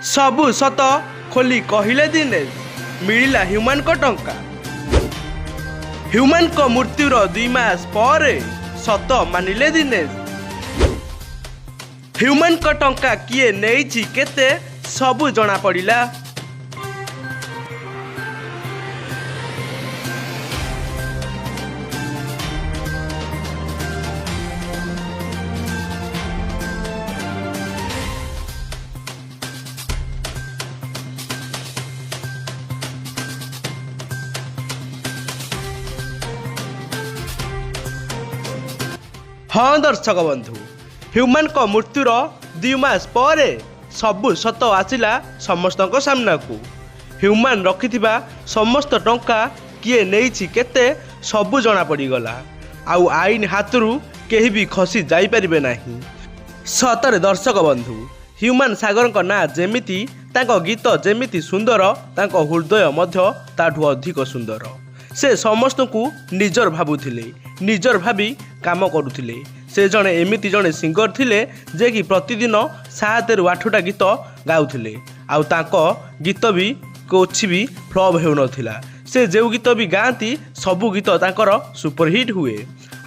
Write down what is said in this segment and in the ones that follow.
सबु सत खोली कहले दिनेश मिला ह्यूमन को टंका। ह्यूमन को मृत्युर 2 मास पर सत मानिले दिनेश। ह्यूमन को टंका किए नहीं केते सबु जना पड़िला। हाँ दर्शक बंधु, ह्यूमन को मृत्युर 2 मास पर सबु सत आसिला समस्त सामना को। ह्यूमन रखिथिबा समस्त टंका किए नहीं केते सबु जना पड़ीगला। आउ आईन हाथरू केही भी खसी जाई परिबे नाही। सतरे दर्शक बंधु, ह्यूमन सागर को ना जेमिति तांको गीत जेमिति सुंदर तांको हृदय मध्य ताठू अधिक सुंदर। से समस्त को निजर भाबुथिले, निजर भाबी काम करुथिले। से जड़े एमिति जड़े सिंगर थिले जे कि प्रतिदिन 7 ରୁ 8टा गीत गाउथिले। आउ तांको गीत भी कोछि भी फ्लॉप हेउ नथिला। से जेउ गीत भी गाती सबु गीत तांकर सुपरहिट हुए।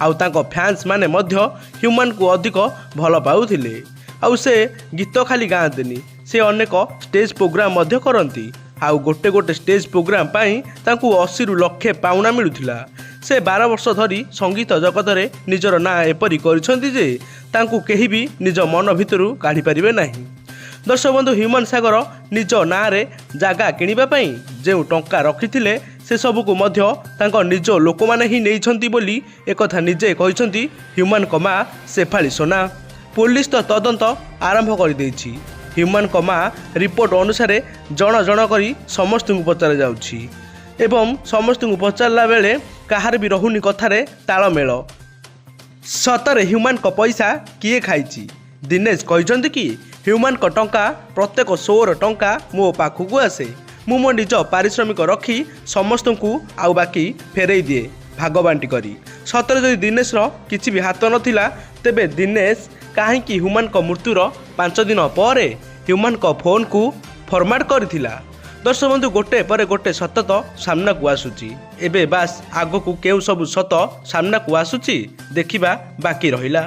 आउ तांको फैंस माने मध्य ह्यूमन को अधिक भल पाउथिले। आउ से गीत खाली गाँतेनी, से अनेक स्टेज प्रोग्राम मध्य करती। आउ गोटे गोटे स्टेज प्रोग्राम पाई तांकु 80 ରୁ 100 पाउना मिलुथिला। से 12 वर्ष धरी संगीत जगत रे निजर ना एपरी करिसंती जे तांकु केही भी निज मन भितरु काढी परिबे नाही। दर्शक बंधु, ह्यूमन सागर निज ना रे जागा किनिबा पई जे टंका रखिथिले से सबु को मध्य तांको निज लोक माने ही नेइछंती बोली एकथा निजे कहिसंती ह्यूमन को मां शेफाली सोना। पुलिस तो तदंत आरंभ कर देछि। ह्यूमन को मां रिपोर्ट अनुसार जण जण करी समस्त को पचार जाउछि एवं समस्त को पचारला बेले कहार भी रहुनी कथारे तालमेल। सतरे ह्यूमन को पैसा किए खाइछि? दिनेश कहिसंती कि ह्यूमन को टंका प्रत्येक शोर टंका मो पाखु आसे। मु मो निज पारिश्रमिक रखी समस्त को आउ बाकी फेरई दिए भाग बांटी करी। सतरे जदि दिनेश किछि भी हाथ नथिला तेबे दिनेश कहीं ह्यूमन को मृत्युर 5 दिन पर ह्यूमन को फोन को फॉर्मेट करथिला। दर्शक बंधु, गोटे पर गोटे सतत सामना को आसुची। एबे बास आगो को केउ सब सत सामना को आसुची देखिबा बाकी रहिला।